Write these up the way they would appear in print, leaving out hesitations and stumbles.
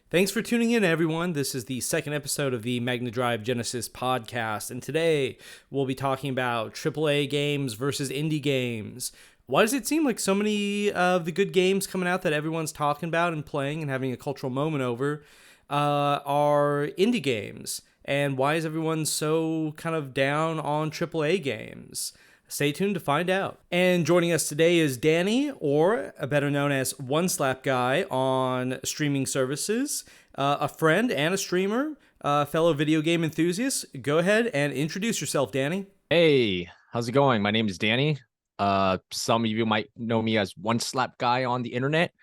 Thanks for tuning in, everyone. This is the second episode of the MDG Genesis Podcast, and today we'll be talking about AAA games versus indie games. Why does it seem like so many of the good games coming out that everyone's talking about and playing and having a cultural moment over are indie games? And why is everyone so kind of down on AAA games? Stay tuned to find out. And joining us today is Danny, or better known as One Slap Guy on streaming services, a friend and a streamer, fellow video game enthusiast. Go ahead and introduce yourself, Danny. Hey, how's it going? My name is Danny. Some of you might know me as One Slap Guy on the internet.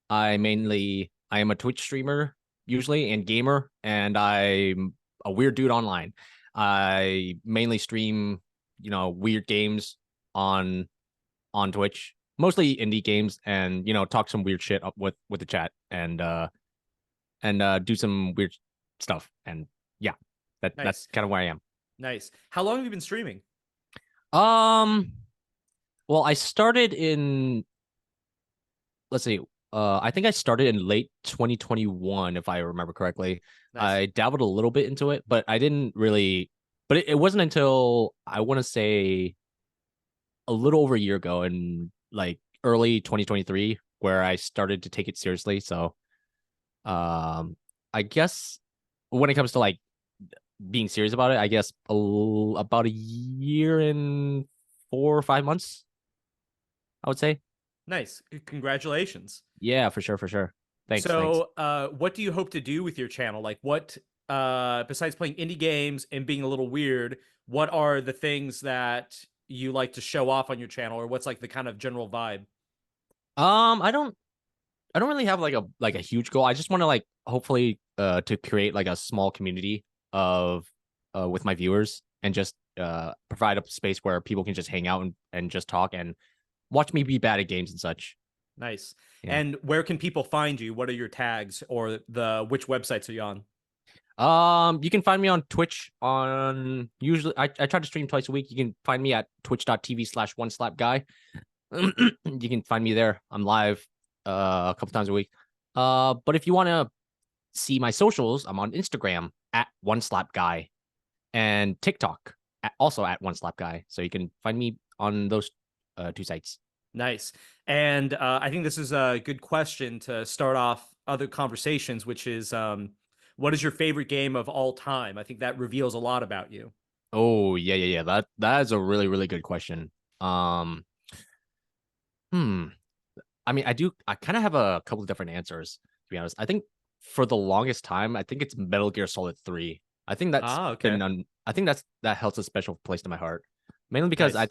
I am a Twitch streamer usually and gamer, and I'm a weird dude online. I mainly stream weird games on Twitch, mostly indie games, and talk some weird shit up with the chat and do some weird stuff. And yeah, Nice. that's kind of where I am. Nice. How long have you been streaming? Well, I started in, let's see, I think I started in late 2021, if I remember correctly. Nice. I dabbled a little bit into it, but I didn't really. But it wasn't until I want to say a little over a year ago, in like early 2023, where I started to take it seriously. So, I guess when it comes to like being serious about it, I guess about a year and 4 or 5 months, I would say. Nice. Congratulations. Yeah, for sure. Thanks. So, what do you hope to do with your channel? Like, what, besides playing indie games and being a little weird, what are the things that you like to show off on your channel, or what's like the kind of general vibe? I don't really have like a huge goal. I just want to like hopefully to create like a small community of with my viewers, and just provide a space where people can just hang out and just talk and watch me be bad at games and such. Nice. Yeah. And where can people find you? What are your tags, or which websites are you on? You can find me on Twitch on usually I try to stream twice a week. You can find me at twitch.tv/oneslapguy. You can find me there. I'm live a couple times a week. But if you want to see my socials, I'm on Instagram at oneslapguy and TikTok also at oneslapguy. So you can find me on those two sites. Nice. And I think this is a good question to start off other conversations, which is, what is your favorite game of all time? I think that reveals a lot about you. Oh, yeah. That is a really, really good question. I mean, I kind of have a couple of different answers, to be honest. I think for the longest time, I think it's Metal Gear Solid 3. I think that's okay. I think that holds a special place in my heart. Mainly because Nice.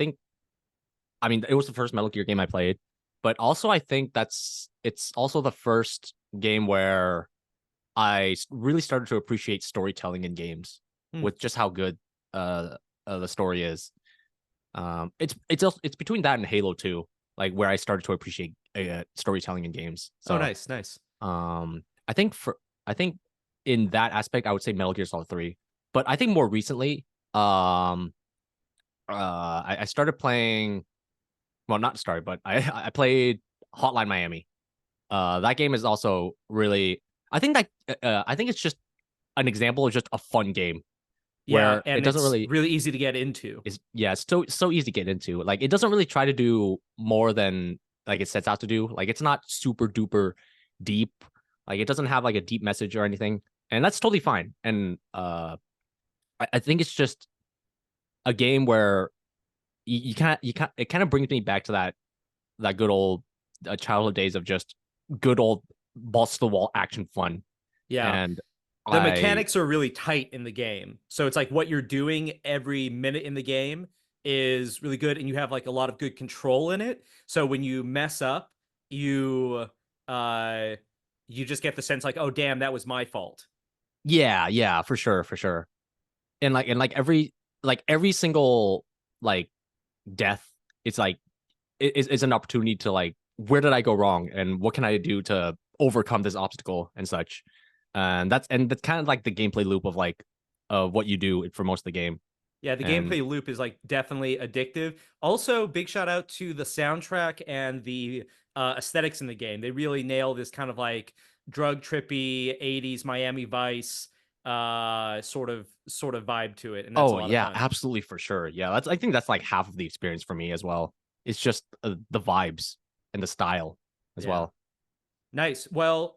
I mean, it was the first Metal Gear game I played, but also I think it's also the first game where I really started to appreciate storytelling in games, Hmm. with just how good the story is. It's between that and Halo 2, like where I started to appreciate storytelling in games. Oh, So, nice. I think in that aspect, I would say Metal Gear Solid 3. But I think more recently, I started playing. Well, not started, but I played Hotline Miami. That game is also really. I think it's just an example of just a fun game Yeah, where it and doesn't it's really really easy to get into. it's so easy to get into. Like, it doesn't really try to do more than like it sets out to do. Like, it's not super duper deep. Like, it doesn't have like a deep message or anything, and that's totally fine. And I think it's just a game where you can't it kind of brings me back to that good old childhood days of just good old balls to the wall action fun. Yeah. And The I mechanics are really tight in the game. So it's like what you're doing every minute in the game is really good, and you have like a lot of good control in it. So when you mess up, you uh you just get the sense like, oh damn, that was my fault. yeah, for sure. And like every single like death, it's like it's an opportunity to like, where did I go wrong and what can I do to overcome this obstacle and such. And that's kind of like the gameplay loop of like what you do for most of the game. Yeah, the And gameplay loop is like definitely addictive. Also, big shout out to the soundtrack and the aesthetics in the game. They really nail this kind of like drug trippy 80s Miami Vice sort of vibe to it, and that's a Oh lot of yeah, fun. absolutely for sure. Yeah, I think that's like half of the experience for me as well. It's just the vibes and the style as Yeah. well. Nice. Well,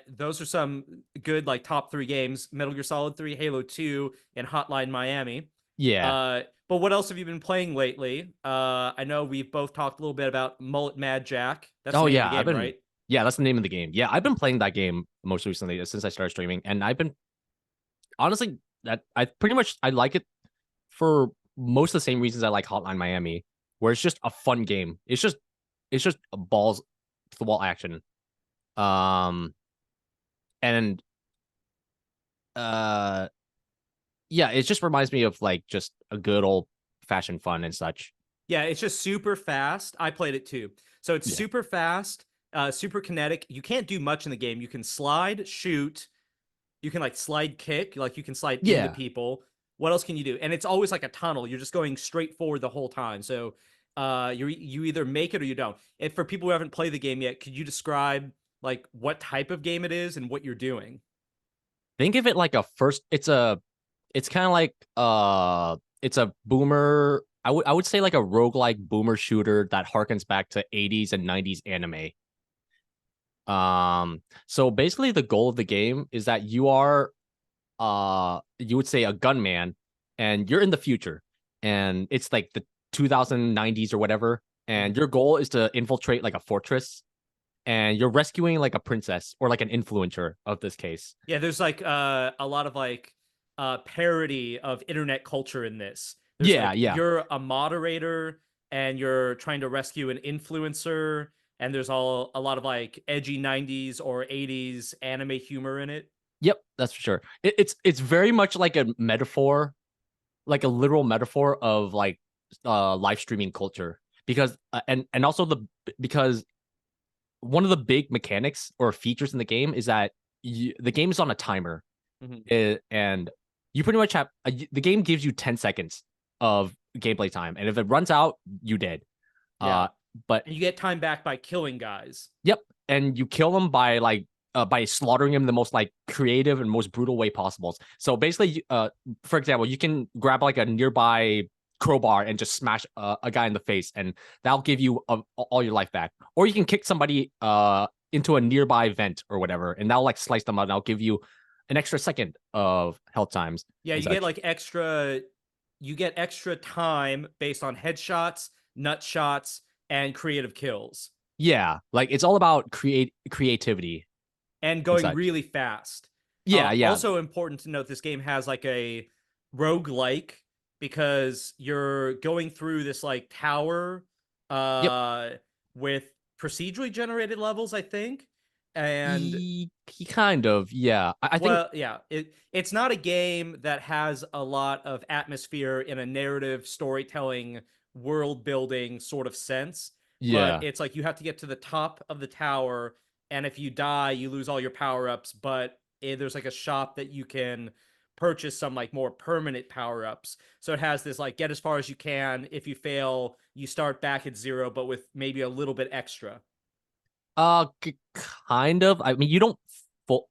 those are some good like top three games: Metal Gear Solid 3, Halo 2, and Hotline Miami. Yeah. But what else have you been playing lately? I know we've both talked a little bit about Mullet Madjack. That's the Oh name of the yeah, game, right? yeah, that's the name of the game. Yeah, I've been playing that game most recently since I started streaming, and I've been honestly that I like it for most of the same reasons I like Hotline Miami, where it's just a fun game. It's just a balls to the wall action. Um and uh yeah, it just reminds me of like just a good old fashioned fun and such. Yeah, it's just super fast. I played it too. So it's Yeah. super fast, super kinetic. You can't do much in the game. You can slide, shoot, you can like slide kick, like you can slide into Yeah. people. What else can you do? And it's always like a tunnel. You're just going straight forward the whole time. So you either make it or you don't. And for people who haven't played the game yet, could you describe like what type of game it is and what you're doing? Think of it like a first it's kind of like it's a boomer I would say like a roguelike boomer shooter that harkens back to 80s and 90s anime. So basically the goal of the game is that you are you would say a gunman and you're in the future and it's like the 2090s or whatever, and Mhm. your goal is to infiltrate like a fortress and you're rescuing like a princess or like an influencer of this case. Yeah, there's like a lot of like parody of internet culture in this. There's Yeah, like yeah. you're a moderator and you're trying to rescue an influencer, and there's all a lot of like edgy 90s or 80s anime humor in it. Yep, that's for sure. It's very much like a metaphor, like a literal metaphor of like live streaming culture, because and also because one of the big mechanics or features in the game is that the game is on a timer, Mhm. and you pretty much have the game gives you 10 seconds of gameplay time, and if it runs out, you dead. Yeah. Uh, but And you get time back by killing guys. Yep, and you kill them by slaughtering them the most like creative and most brutal way possible. So basically, for example, you can grab like a nearby crowbar and just smash a guy in the face, and that'll give you all your life back. Or you can kick somebody into a nearby vent or whatever, and that'll like slice them out, and that'll give you an extra second of health times Yeah, and you get such. like extra time based on headshots, nut shots, and creative kills. Yeah, like it's all about creativity And and going such. really fast. Yeah, yeah, Also important to note, this game has like a roguelike because you're going through this like tower yep. uh with procedurally generated levels, I think. And He kind of, yeah. I think well, yeah, it's not a game that has a lot of atmosphere in a narrative storytelling world building sort of sense, but yeah. it's like you have to get to the top of the tower, and if you die, you lose all your power-ups, but there's like a shop that you can purchase some like more permanent power-ups. So it has this like get as far as you can. If you fail, you start back at zero, but with maybe a little bit extra. Kind of. I mean, you don't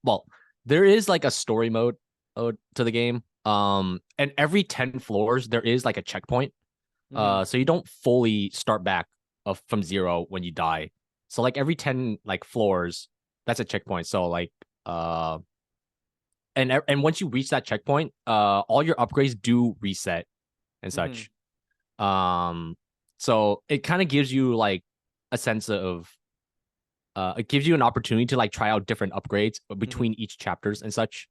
well, there is like a story mode to the game. And every 10 floors there is like a checkpoint. Hmm. So you don't fully start back from zero when you die. So like every 10 like floors, that's a checkpoint. So like and once you reach that checkpoint, all your upgrades do reset and Hmm. such. Um so it kind of gives you like a sense of it gives you an opportunity to like try out different upgrades Hmm. between each chapters and such.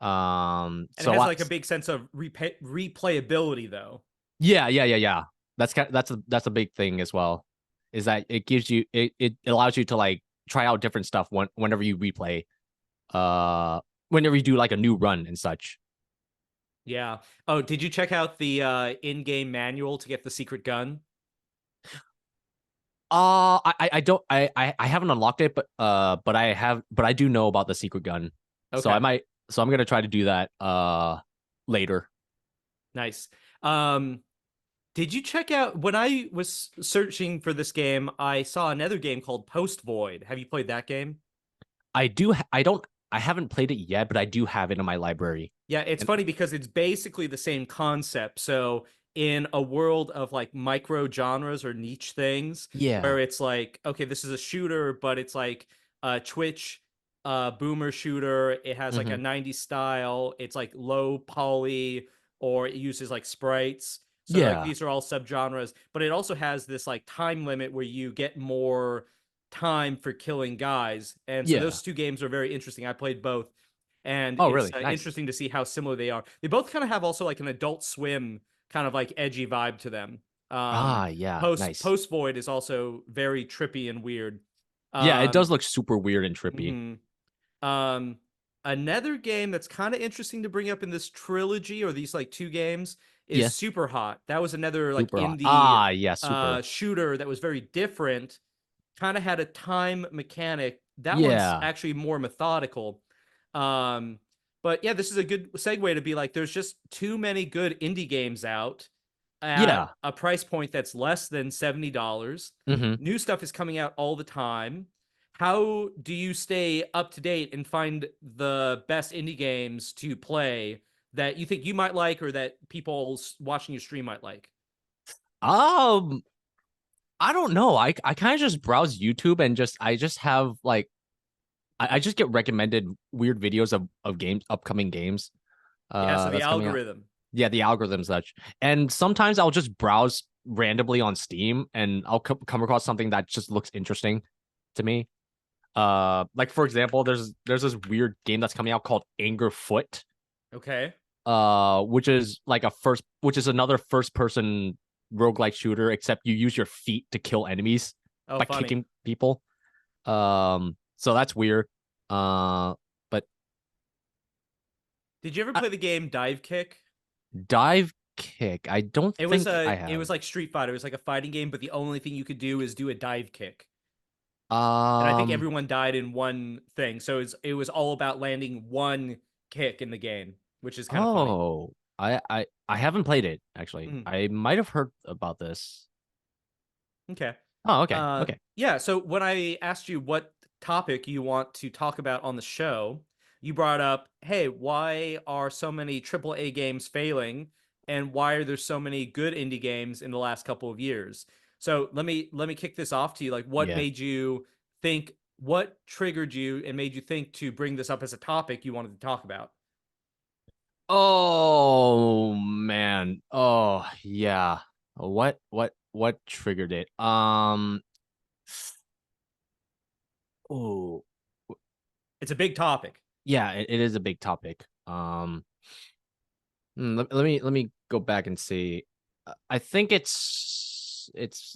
And it So has like a big sense of replayability, though. yeah. That's a big thing as well. Is that it gives you it allows you to like try out different stuff whenever you replay, uh, whenever you do like a new run and such. Yeah. Oh, did you check out the in-game manual to get the secret gun? I don't I haven't unlocked it, but I do know about the secret gun, so Okay, I'm gonna try to do that later. nice. Um, did you check out when I was searching for this game? I saw another game called Post Void. Have you played that game? I do. I don't. I haven't played it yet, but I do have it in my library. Yeah, it's And funny because it's basically the same concept. So in a world of like micro genres or niche things yeah. where it's like, okay, this is a shooter, but it's like a Twitch boomer shooter. It has like a Hmm. 90s style. It's like low poly or it uses like sprites. So like Yeah. these are all subgenres, but it also has this like time limit where you get more time for killing guys. And so Yeah. those two games are very interesting. I played both and Oh, it's really? Nice. interesting to see how similar they are. They both kind of have also like an Adult Swim kind of like edgy vibe to them. Um, Ah, yeah. Nice. Post Void is also very trippy and weird. Yeah, it Um, does look super weird and trippy. mhm. um, Another game that's kind of interesting to bring up in this trilogy or these like two games is Yeah. Super Hot. That was another like Super hot. indie Ah, yeah. Super. shooter that was very different, kind of had a time mechanic. That one's Yeah. actually more methodical. Um, but yeah, this is a good segue to be like, there's just too many good indie games out at Yeah. a price point that's less than $70. Hmm. New stuff is coming out all the time. How do you stay up to date and find the best indie games to play that you think you might like or that people watching your stream might like? Um, I don't know. I kind of just browse YouTube and I just have like I just get recommended weird videos of games, upcoming games. Yeah, so the That's coming out. algorithm. Yeah, the algorithm such. And sometimes I'll just browse randomly on Steam and I'll come across something that just looks interesting to me. Like for example, there's this weird game that's coming out called Anger Foot. Okay. Which is another first person roguelike shooter, except you use your feet to kill enemies Oh, by funny. kicking people. So that's weird. Uh, but Did you ever I, play the game Dive Kick? Dive Kick, I don't think I It have. was like Street Fighter. It was like a fighting game, but the only thing you could do is do a dive kick. And I think Um, everyone died in one thing. So it was all about landing one kick in the game, which is kind of funny. oh, I haven't played it actually. Mm, I might have heard about this. okay. Oh, okay, okay. Yeah, so when I asked you what topic you want to talk about on the show, you brought up, hey, why are so many AAA games failing and why are there so many good indie games in the last couple of years? So let me kick this off to you. Like what Yeah. made you think, what triggered you and made you think to bring this up as a topic you wanted to talk about? Oh man. Oh yeah. What triggered it? Oh It's a big topic. yeah, it is a big topic. Let me go back and see. I think it's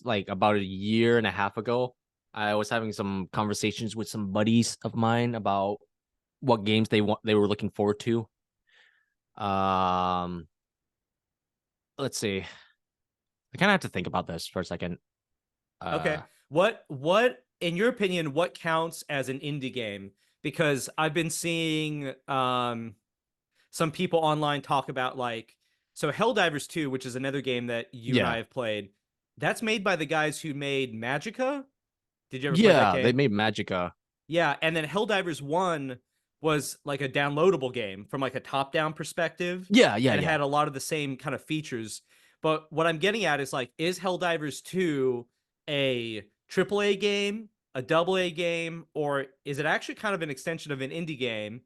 like about a year and a half ago. I was having some conversations with some buddies of mine about what games they were looking forward to. Um, let's see. I kind of have to think about this for a second. Okay. Uh, What in your opinion what counts as an indie game? Because I've been seeing some people online talk about like so Helldivers 2, which is another game that you and I yeah, have played. That's made by the guys who made Magica. Did you ever play that yeah, they game? made Magica. Yeah, and then Helldivers 1 was like a downloadable game from like a top-down perspective Yeah, yeah, and it yeah. had a lot of the same kind of features. But what I'm getting at is like, is Helldivers 2 a AAA game, a double A game, or is it actually kind of an extension of an indie game?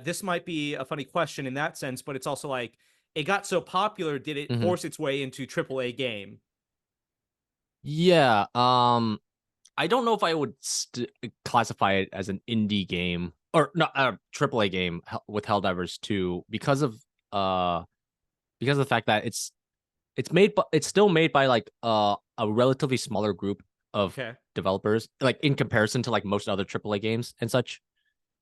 This might be a funny question in that sense, but it's also like it got so popular, did it Hmm. force its way into AAA game? Yeah. I don't know if I would classify it as an indie game or not a AAA game with Helldivers 2 uh because of the fact that it's made but it's still made by like a relatively smaller group of Okay. developers like in comparison to like most other AAA games and such.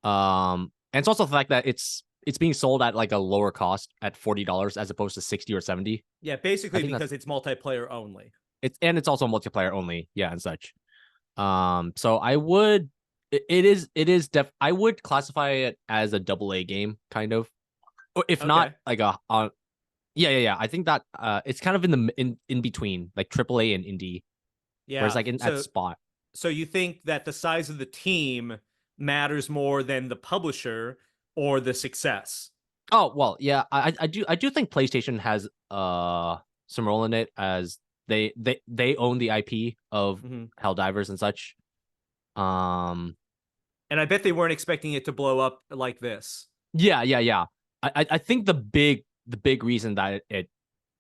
And it's also the fact that it's being sold at like a lower cost at $40 as opposed to 60 or 70. Yeah, I basically think that's because it's multiplayer only. it's also multiplayer only, yeah, and such. So I would it is I would classify it as a double A game, kind of. Or if not Okay. like yeah. I think that it's kind of in between, like triple A and indie, whereas Yeah. like in that spot. So you think that the size of the team matters more than the publisher or the success. Oh well, yeah, I do think PlayStation has some role in it as they own the IP of Mm-hmm. Helldivers and such. Um, And I bet they weren't expecting it to blow up like this. yeah. I think the big reason that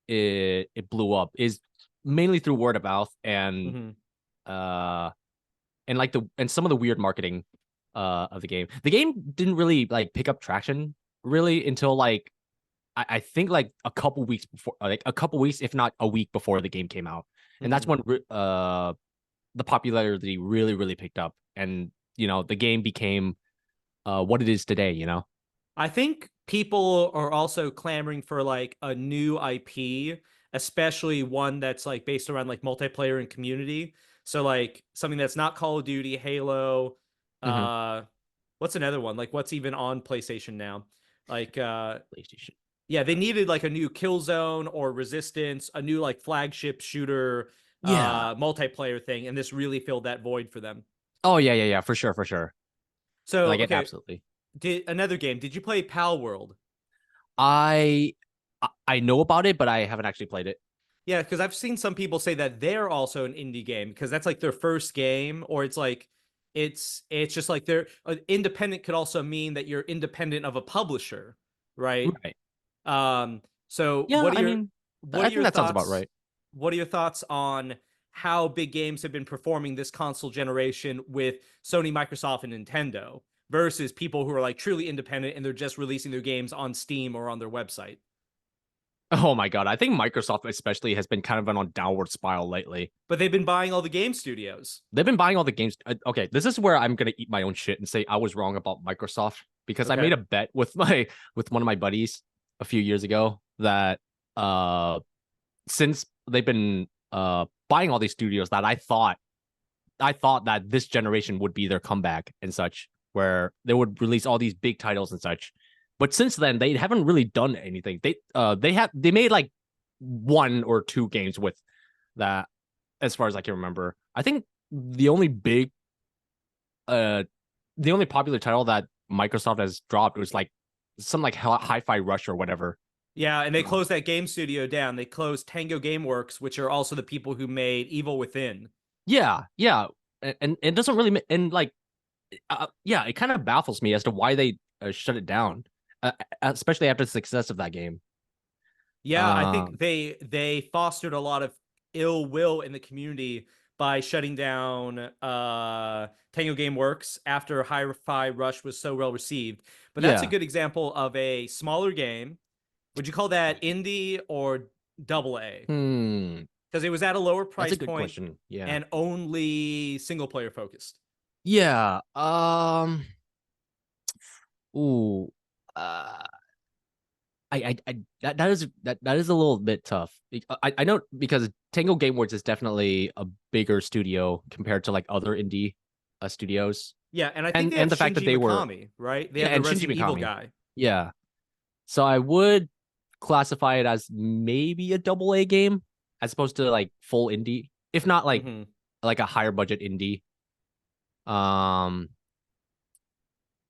it blew up is mainly through word of mouth Mm-hmm. uh and some of the weird marketing of the game. The game didn't really like pick up traction really until like I think like a couple weeks before, like a couple weeks, if not a week before the game came out, and that's Mm-hmm. when the popularity really picked up, and the game became what it is today. I think people are also clamoring for like a new IP, especially one that's like based around like multiplayer and community. So like something that's not Call of Duty, Halo, Mm-hmm. uh what's another one? Like what's even on PlayStation now? Like PlayStation. yeah, they needed like a new Killzone or Resistance, a new like flagship shooter Yeah. multiplayer thing, and this really filled that void for them. Oh yeah, for sure, for sure. So, Like it okay, absolutely. did another game. Did you play Pal World? I I know about it, but I haven't actually played it. Yeah, because I've seen some people say that they're also an indie game because that's like their first game, or it's like it's just like they're independent could also mean that you're independent of a publisher, right? Right. So Yeah, I mean, what I are think your that sounds about thoughts? right. What are your thoughts on how big games have been performing this console generation with Sony, Microsoft, and Nintendo versus people who are like truly independent and they're just releasing their games on Steam or on their website? Oh my god, I think Microsoft especially has been kind of on a downward spiral lately. But they've been buying all the game studios. They've been buying all the games. Okay, this is where I'm gonna eat my own shit and say I was wrong about Microsoft because I made Okay. a bet with my with one of my buddies a few years ago that uh since they've been buying all these studios that I thought that this generation would be their comeback and such, where they would release all these big titles and such. But since then, they haven't really done anything. They made like one or two games with that, as far as I can remember. I think the only big, uh, the only popular title that Microsoft has dropped was like some like Hi-Fi Rush or whatever. Yeah, and they closed that game studio down. They closed Tango Gameworks, which are also the people who made Evil Within. Yeah, and it doesn't really and like yeah, it kind of baffles me as to why they shut it down, especially after the success of that game. Yeah, I think Um, they fostered a lot of ill will in the community by shutting down Tango Gameworks after Hi-Fi Rush was so well received. But that's a yeah. good example of a smaller game. Would you call that indie or double A? Hmm. Because it was at a lower That's a price good point question. Yeah. and only single player focused. Yeah. Ooh. Uh. That is a little bit tough. I know because Tango Gameworks is definitely a bigger studio compared to like other indie studios, Yeah, and I think and they have and the fact that Shinji they were Mikami, right? They yeah, have the and Shinji Resident Evil Mikami. guy. Yeah. So I would classify it as maybe a double A game as opposed to like full indie, if not Hmm. like a higher budget indie. Um,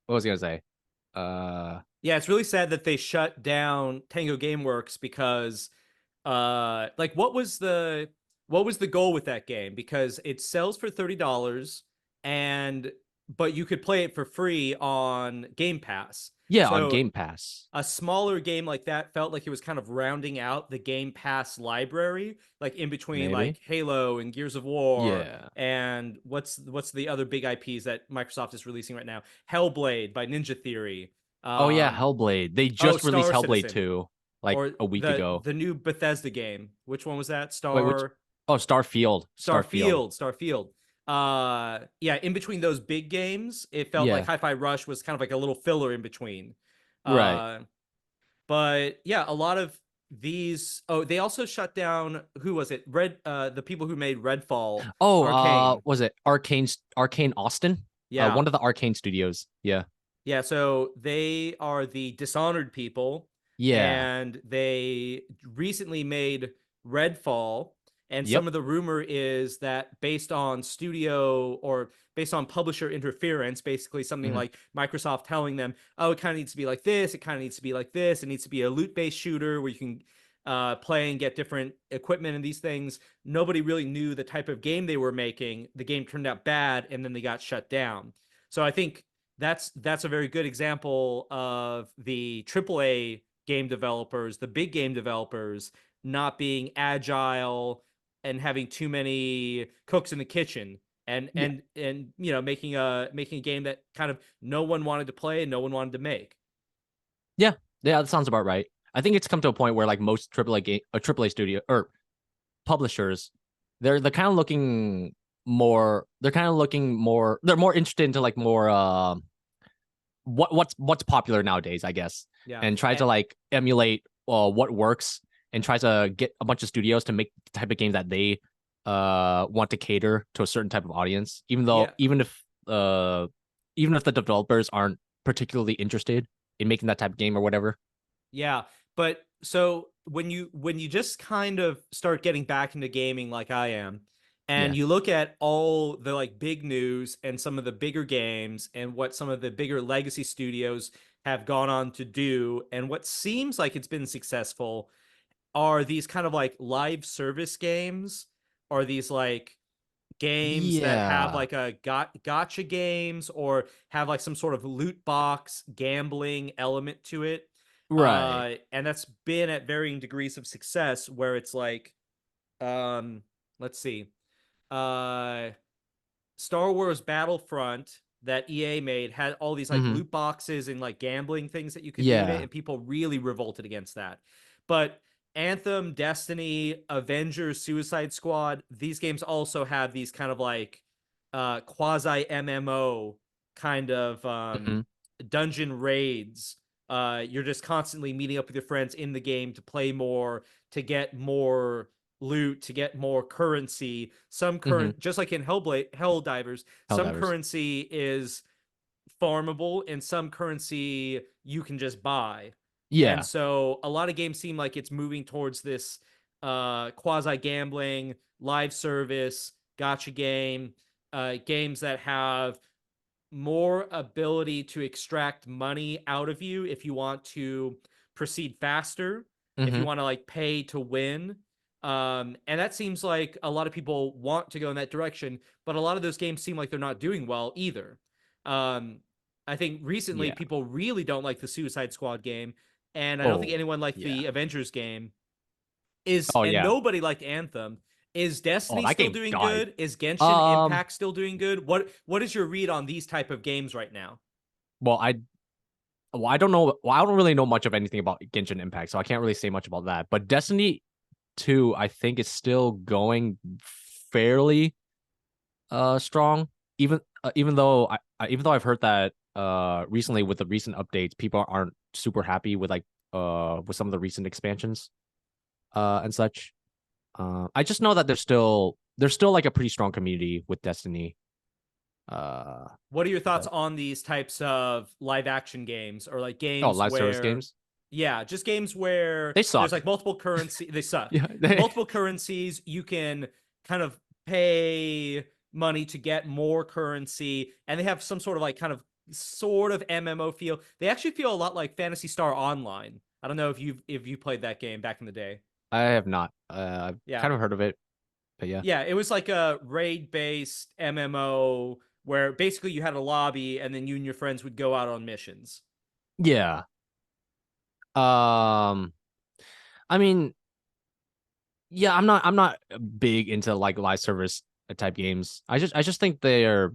what was I gonna say? Uh, Yeah, it's really sad that they shut down Tango Gameworks because like what was the goal with that game? Because it sells for $30 and but you could play it for free on Game Pass. yeah, on So Game Pass, a smaller game like that felt like it was kind of rounding out the Game Pass library, like in between maybe. like Halo and Gears of War Yeah. and what's the other big IPs that Microsoft is releasing right now? Hellblade by Ninja Theory. Oh yeah, Um, Hellblade. They oh, just released Star Hellblade Citizen 2 like or a week ago. the new Bethesda game. Which one was that? Wait, which? Oh, Starfield. Starfield. Starfield. Yeah, in between those big games, it felt like Yeah. Hi-Fi Rush was kind of like a little filler in between. Right. Uh but yeah, a lot of these they also shut down who was it? The people who made Redfall, Oh, Arcane. was it Arcane Austin? Yeah. One of the Arcane studios. Yeah. Yeah, so they are the Dishonored people, Yeah. and they recently made Redfall, And some Yep. of the rumor is that based on studio or based on publisher interference, basically something Hmm. like Microsoft telling them, oh, it kind of needs to be like this, it kind of needs to be like this, it needs to be a loot-based shooter where you can play and get different equipment and these things. Nobody really knew the type of game they were making. The game turned out bad, and then they got shut down. So I think that's a very good example of the AAA game developers, the big game developers, not being agile and having too many cooks in the kitchen and Yeah. making a game that kind of no one wanted to play and no one wanted to make. Yeah. Yeah, that sounds about right. I think it's come to a point where like most AAA studio or publishers, they're kind of looking more. They're more interested into like more what's popular nowadays, I guess, Yeah. and try to like emulate what works and try to get a bunch of studios to make the type of game that they want to cater to a certain type of audience, even though Yeah. even if the developers aren't particularly interested in making that type of game or whatever. Yeah, but so when you just kind of start getting back into gaming like I am, and Yeah. you look at all the like big news and some of the bigger games and what some of the bigger legacy studios have gone on to do and what seems like it's been successful are these kind of like live service games, or these like games that have Yeah. like a gotcha games or have like some sort of loot box gambling element to it. Right. And that's been at varying degrees of success where it's like, um, let's see, uh, Star Wars Battlefront that EA made had all these like Hmm. loot boxes and like gambling things that you could do in it, Yeah. and people really revolted against that. But Anthem, Destiny, Avengers, Suicide Squad, these games also have these kind of like quasi MMO kind of Hmm. dungeon raids. You're just constantly meeting up with your friends in the game to play more, to get more loot, to get more currency. Some Hmm. current, just like in Helldivers, some Helldivers. currency is farmable and some currency you can just buy. And Yeah. so a lot of games seem like it's moving towards this quasi gambling, live service, gotcha game, games that have more ability to extract money out of you if you want to proceed faster, if you Hmm. want to like pay to win. And that seems like a lot of people want to go in that direction, but a lot of those games seem like they're not doing well either. Um, I think recently Yeah. people really don't like the Suicide Squad game, and I don't think Oh, anyone liked yeah. the Avengers game. Is Oh, and yeah. nobody liked Anthem. Is Oh, Destiny that still game doing died. good? Is Genshin Um, Impact still doing good? What is your read on these type of games right now? well, I don't know. Well, I don't really know much of anything about Genshin Impact, so I can't really say much about that. But Destiny 2, I think, is still going fairly strong. Even though I've heard that recently with the recent updates, people aren't super happy with like with some of the recent expansions and such. I just know that there's still like a pretty strong community with Destiny. Uh, What are your thoughts but on these types of live action games, or like games live service where, games, yeah, just games where they there's suck. like multiple currency, they suck. Yeah. Multiple currencies, you can kind of pay money to get more currency, and they have some sort of like kind of sort of MMO feel. They actually feel a lot like Phantasy Star Online. I don't know if you played that game back in the day. I have not. I've Yeah. kind of heard of it, but yeah. Yeah, it was like a raid-based MMO where basically you had a lobby and then you and your friends would go out on missions. Yeah. Um, I mean, yeah, I'm not big into like live service type games. I just think they're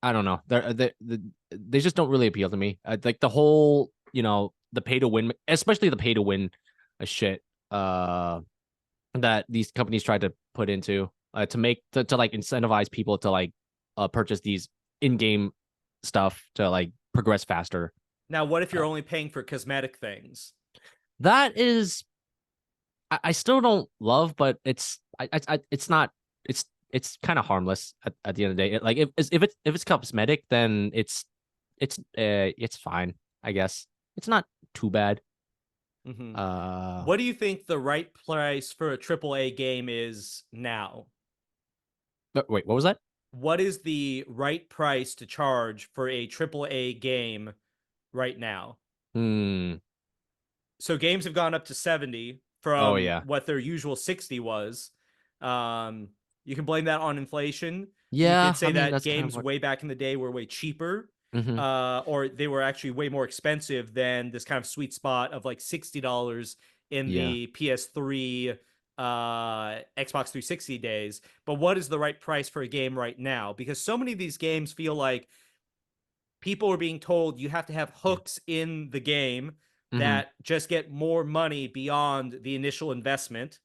I don't know. They just don't really appeal to me. Like the whole, the pay to win, especially the pay to win shit that these companies try to put into to like incentivize people to like purchase these in-game stuff to like progress faster. Now, what if Uh, you're only paying for cosmetic things? that is I still don't love, but it's not it's kind of harmless at the end of the day. Like if it's cosmetic, then it's fine, I guess. It's not too bad. Mm-hmm. Uh, What do you think the right price for a AAA game is now? Wait, what was that? What is the right price to charge for a AAA game right now? Hmm. So games have gone up to 70 Oh from yeah. what their usual 60 was. You can blame that on inflation. You Yeah, could I say mean that that's kind of games what. way back in the day were way cheaper, Hmm. or they were actually way more expensive than this kind of sweet spot of like $60 in Yeah. the PS3, Xbox 360 days. But what is the right price for a game right now? Because so many of these games feel like people are being told you have to have Yeah. hooks in the game Hmm. that just get more money beyond the initial investment,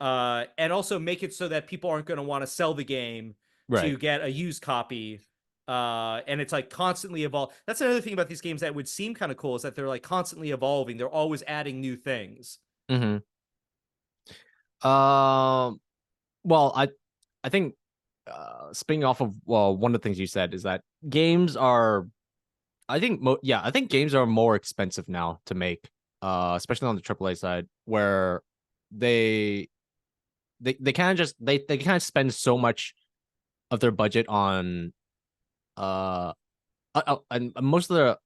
and also make it so that people aren't going to want to sell the game Right. to get a used copy. And it's like constantly evolve. That's another thing about these games that would seem kind of cool is that they're like constantly evolving. They're always adding new things. Hmm. Um. Well, I think spinning off of one of the things you said is that games are. I think games are more expensive now to make, especially on the AAA side, where they they kind of just they kind of spend so much of their budget on uh, and most of their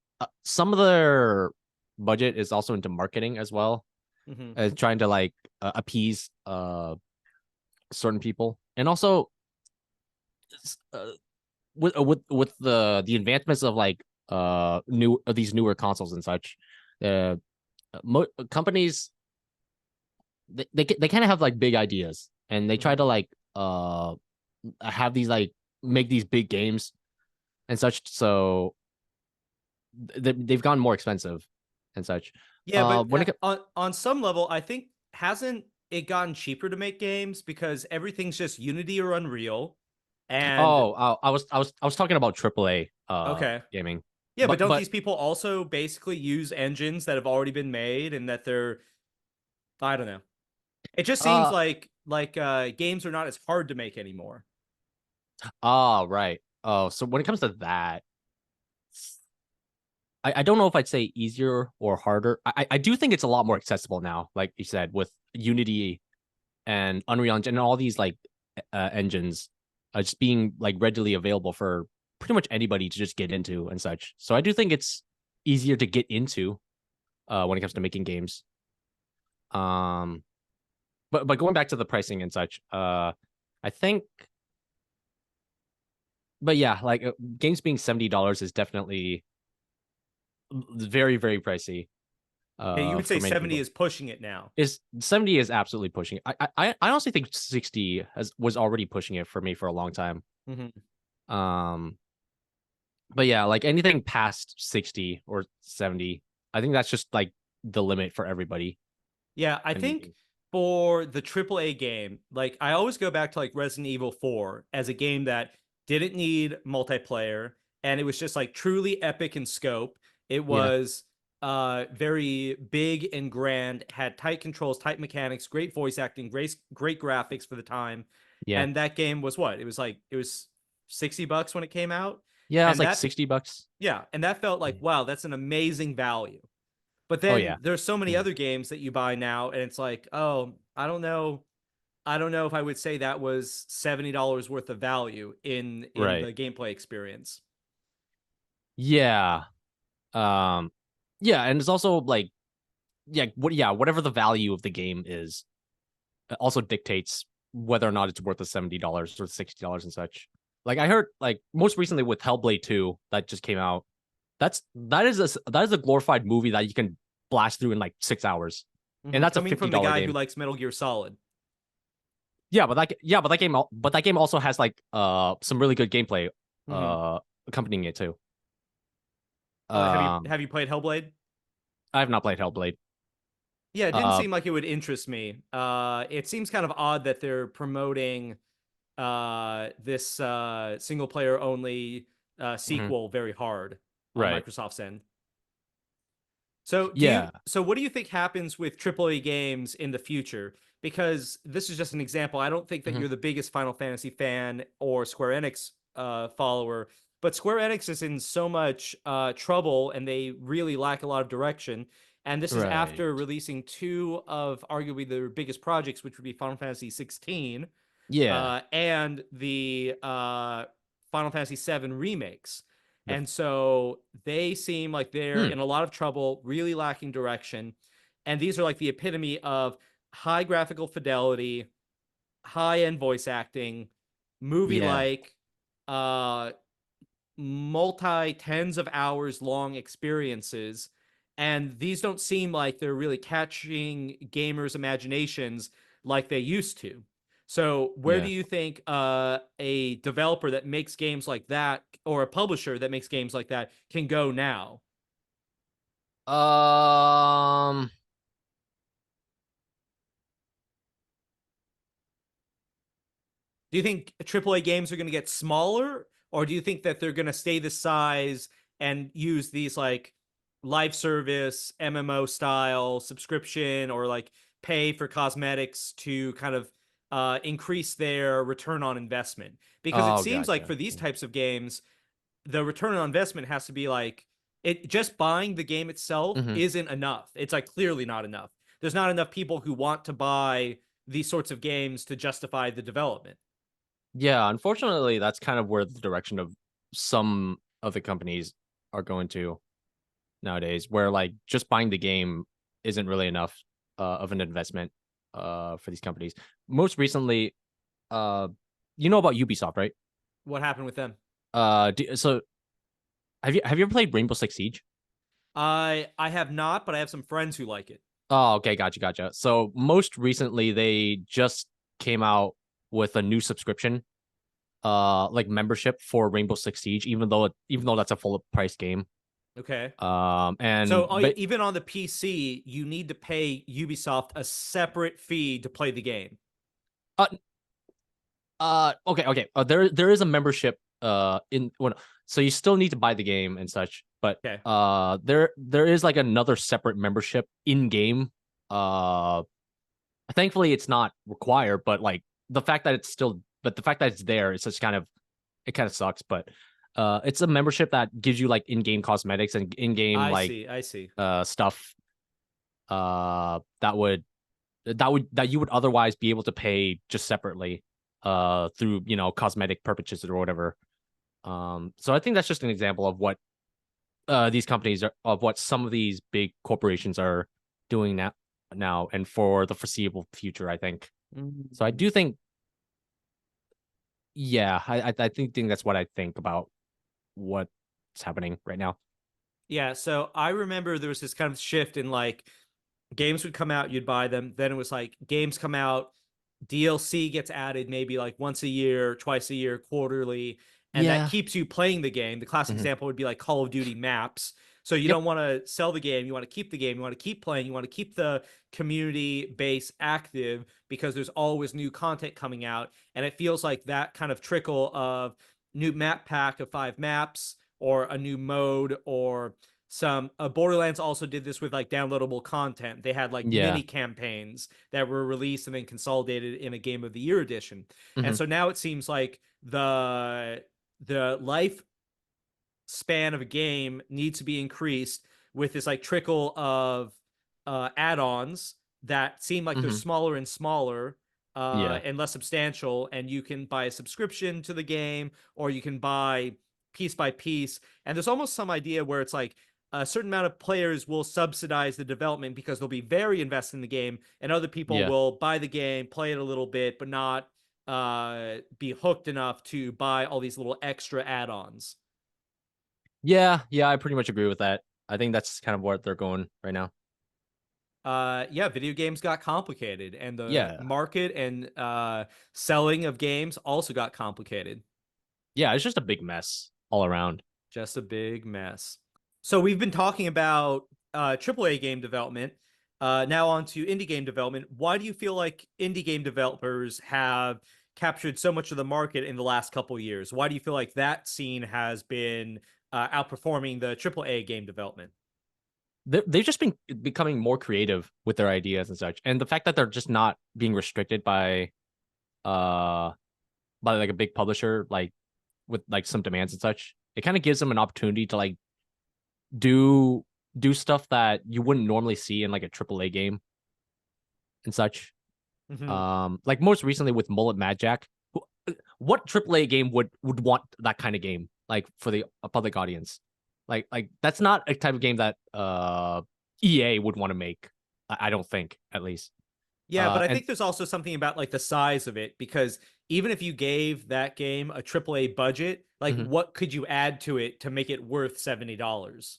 some of their budget is also into marketing as well, Mm-hmm. as trying to like appease certain people, and also uh, with the advancements of like new these newer consoles and such, uh companies they kind of have like big ideas and they try Mm-hmm. to like have these like make these big games and such, so they've gone more expensive and such. Yeah, but When it on some level, I think hasn't it gotten cheaper to make games because everything's just Unity or Unreal, and I was talking about AAA okay. gaming, Yeah, but don't but these people also basically use engines that have already been made and that they're I don't know. It just seems uh like games are not as hard to make anymore. right. Oh, so when it comes to that, I don't know if I'd say easier or harder. I do think it's a lot more accessible now, like you said, with Unity and Unreal Engine and all these like engines just being like readily available for pretty much anybody to just get into and such. So I do think it's easier to get into when it comes to making games. Um, but going back to the pricing and such, I think, but yeah, like games being $70 is definitely very very pricey Yeah, you would say for many 70 people. is pushing it now. Is 70 is absolutely pushing it. I honestly think 60 was already pushing it for me for a long time. Mm-hmm. Um, but yeah, like anything past 60 or 70, I think that's just like the limit for everybody Yeah, I in think making. for the AAA game, like I always go back to like Resident Evil 4 as a game that didn't need multiplayer and it was just like truly epic in scope. It Yeah, was very big and grand, had tight controls, tight mechanics, great voice acting, great graphics for the time. yeah, And that game was what? It was $60 when it came out. yeah. It's And like that $60. yeah, and that felt like Yeah. wow, that's an amazing value. But Oh then yeah. there's so many Mhm. other games that you buy now, and it's like, oh, I don't know. I don't know if I would say that was $70 worth of value in Right. the gameplay experience. Yeah. Um. Yeah, and it's also like whatever the value of the game is, it also dictates whether or not it's worth the $70 or $60 and such. Like I heard, like most recently with Hellblade 2 that just came out. That is a glorified movie that you can blast through in like 6 hours, and Mm-hmm. that's a Coming fifty from the dollar guy who game. likes Metal Gear Solid. But that game also has like some really good gameplay Mm-hmm. accompanying it too. Have you Um, have you played Hellblade? I have not played Hellblade. Yeah, it didn't Uh, seem like it would interest me. It seems kind of odd that they're promoting this single player only mhm, sequel very hard on right. Microsoft's end. So Yeah. what do you think happens with AAA games in the future? Because this is just an example. I don't think that Mhm. you're the biggest Final Fantasy fan or Square Enix follower, but Square Enix is in so much trouble and they really lack a lot of direction. And this is Right. after releasing two of arguably their biggest projects, which would be Final Fantasy 16 Yeah. and the Final Fantasy 7 remakes. The And so they seem like they're hmm. in a lot of trouble, really lacking direction. And these are like the epitome of high graphical fidelity, high end voice acting, movie Yeah. like, uh, multi tens of hours long experiences. And these don't seem like they're really catching gamers' imaginations like they used to. So, where do Yeah. you think a developer that makes games like that, or a publisher that makes games like that, can go now? Um. Do you think AAA games are going to get smaller, or do you think that they're going to stay the size and use these like live service MMO style subscription or like pay for cosmetics to kind of increase their return on investment? Because it Oh, seems like gotcha. for these types of games, the return on investment has to be like it just buying the game itself Mm-hmm. isn't enough. It's like clearly not enough. There's not enough people who want to buy these sorts of games to justify the development. Yeah. Unfortunately, that's kind of where the direction of some of the companies are going to nowadays, where like just buying the game isn't really enough of an investment for these companies. Most recently, uh, you know about Ubisoft, right? What happened with them? So have you ever played Rainbow Six Siege? I have not, but I have some friends who like it. Oh, okay, gotcha. So most recently, they just came out with a new subscription, like membership for Rainbow Six Siege, even though that's a full price game. Okay. So And but even on the PC, you need to pay Ubisoft a separate fee to play the game. uh, okay. There is a membership in well, so you still need to buy the game and such, but Okay. there is like another separate membership in game. Uh, Thankfully it's not required, but like the fact that it's there, it's just kind of sucks. But it's a membership that gives you like in-game cosmetics and in-game I like see. I see. stuff that you would otherwise be able to pay just separately through cosmetic purchases or whatever. So I think that's just an example of what these companies are of what some of these big corporations are doing now and for the foreseeable future, I think. So I do think, yeah, I think that's what I think about what's happening right now. Yeah, so I remember there was this kind of shift in like games would come out, you'd buy them. Then it was like games come out, DLC gets added maybe like once a year, twice a year, quarterly, and that Yeah. keeps you playing the game. The classic Hmm. example would be like Call of Duty maps. So you Yep. don't want to sell the game, you want to keep the game, you want to keep playing, you want to keep the community base active because there's always new content coming out. And it feels like that kind of trickle of new map pack of 5 maps or a new mode or some Borderlands also did this with like downloadable content. They had like Yeah. mini campaigns that were released and then consolidated in a Game of the Year edition. And Hmm. so now it seems like the life span of a game needs to be increased with this like trickle of add-ons that seem like they're Hmm. smaller and smaller Yeah. and less substantial, and you can buy a subscription to the game or you can buy piece by piece. And there's almost some idea where it's like a certain amount of players will subsidize the development because they'll be very invested in the game, and other people Yeah. will buy the game, play it a little bit, but not be hooked enough to buy all these little extra add-ons. Yeah, I pretty much agree with that. I think that's kind of what they're going right now. Yeah, video games got complicated, and the Yeah. market and selling of games also got complicated. Yeah, it's just a big mess all around. Just a big mess. So we've been talking about AAA game development. Now on to indie game development. Why do you feel like indie game developers have captured so much of the market in the last couple years? Why do you feel like that scene has been outperforming the AAA game development? They've just been becoming more creative with their ideas and such, and the fact that they're just not being restricted uh by like a big publisher, like with like some demands and such, it kind of gives them an opportunity to like do do stuff that you wouldn't normally see in like a AAA game and such. Hmm. Like most recently with Mullet Madjack, what AAA game would want that kind of game like for the public audience? Like that's not a type of game that EA would want to make. I don't think, at least. Yeah, but I And think there's also something about like the size of it because even if you gave that game a AAA budget, like mhm. what could you add to it to make it worth $70?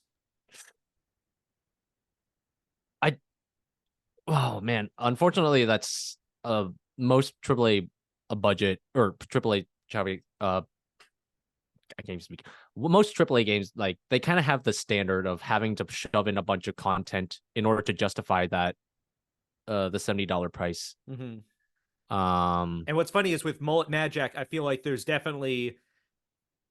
I oh man, unfortunately, that's most AAA a budget or AAA I can't even speak. Well, most AAA games, like they kind of have the standard of having to shove in a bunch of content in order to justify that the $70 price. Hmm. Um, And what's funny is with Mullet Magic, I feel like there's definitely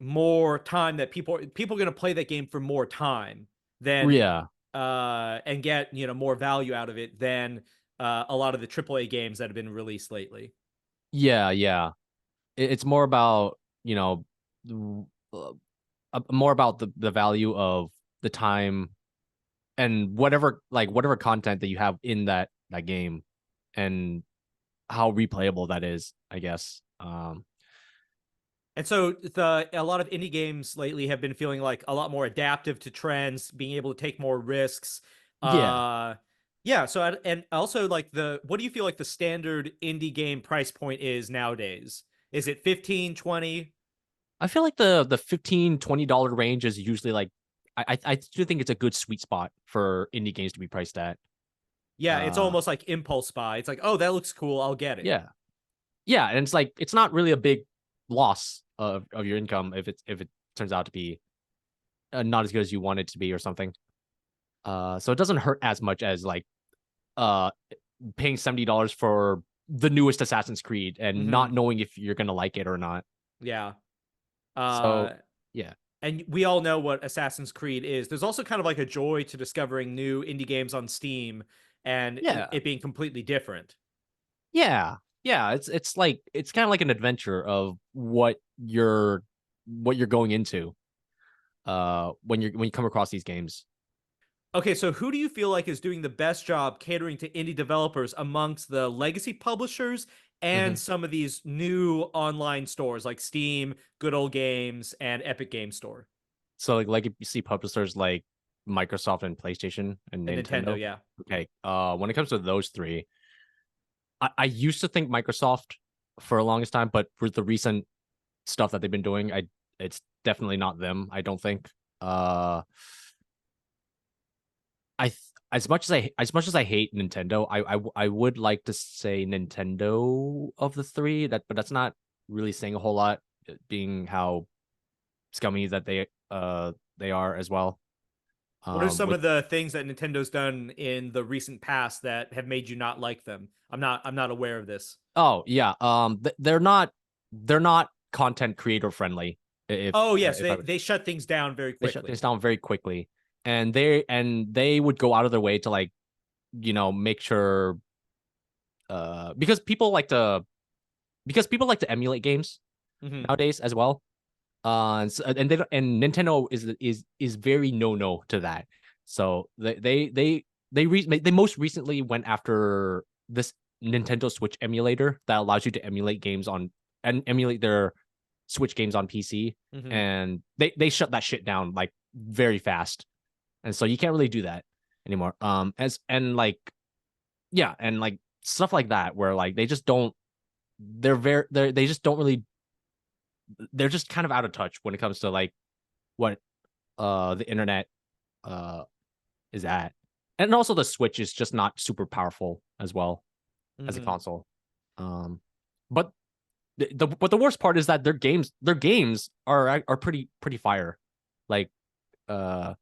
more time that people are going to play that game for more time than yeah, and get more value out of it than a lot of the AAA games that have been released lately. yeah. It's more about uh, more about the value of the time and whatever content that you have in that game and how replayable that is, I guess. And so a lot of indie games lately have been feeling like a lot more adaptive to trends, being able to take more risks. Yeah, Uh yeah, so and also like what do you feel like the standard indie game price point is nowadays? Is it 15, 20? I feel like the $15-$20 range is usually like I do think it's a good sweet spot for indie games to be priced at. Yeah, it's Uh, almost like impulse buy. It's like, "Oh, that looks cool. I'll get it." yeah, yeah, and it's like it's not really a big loss of your income if it turns out to be not as good as you want it to be or something. So it doesn't hurt as much as like uh paying $70 for the newest Assassin's Creed and not Mhm. knowing if you're gonna like it or not. Yeah. So Uh yeah, and we all know what Assassin's Creed is. There's also kind of like a joy to discovering new indie games on Steam and yeah, it being completely different. yeah. It's like it's kind of like an adventure of what you're going into when you come across these games. Okay, so who do you feel like is doing the best job catering to indie developers amongst the legacy publishers Hmm. and some of these new online stores like Steam, Good Old Games, and Epic Game Store So like if you see publishers like Microsoft and PlayStation and and Nintendo? Nintendo. Yeah. Okay. When it comes to those three, I used to think Microsoft for a longest time, but with the recent stuff that they've been doing, it's definitely not them. I don't think. Uh, as much as I hate Nintendo, I would like to say Nintendo of the three. But that's not really saying a whole lot, being how scummy that they are as well. What are some With of the things that Nintendo's done in the recent past that have made you not like them? I'm not aware of this. Oh yeah, they're not content creator friendly. Oh, yes, If I they shut things down very They shut this quickly. down very quickly, and they would go out of their way to like make sure because people like to emulate games Hmm. nowadays as well. And they and Nintendo is very no to that. So they most recently went after this Nintendo Switch emulator that allows you to emulate games on and emulate their Switch games on PC, Hmm. and they shut that shit down like very fast, and so you can't really do that anymore. As and like yeah, and like stuff like that where like they just don't they just don't really they're just kind of out of touch when it comes to like what the internet uh is at. And also the Switch is just not super powerful as well as a Hmm. console. But but the worst part is that their games are pretty fire. Like uh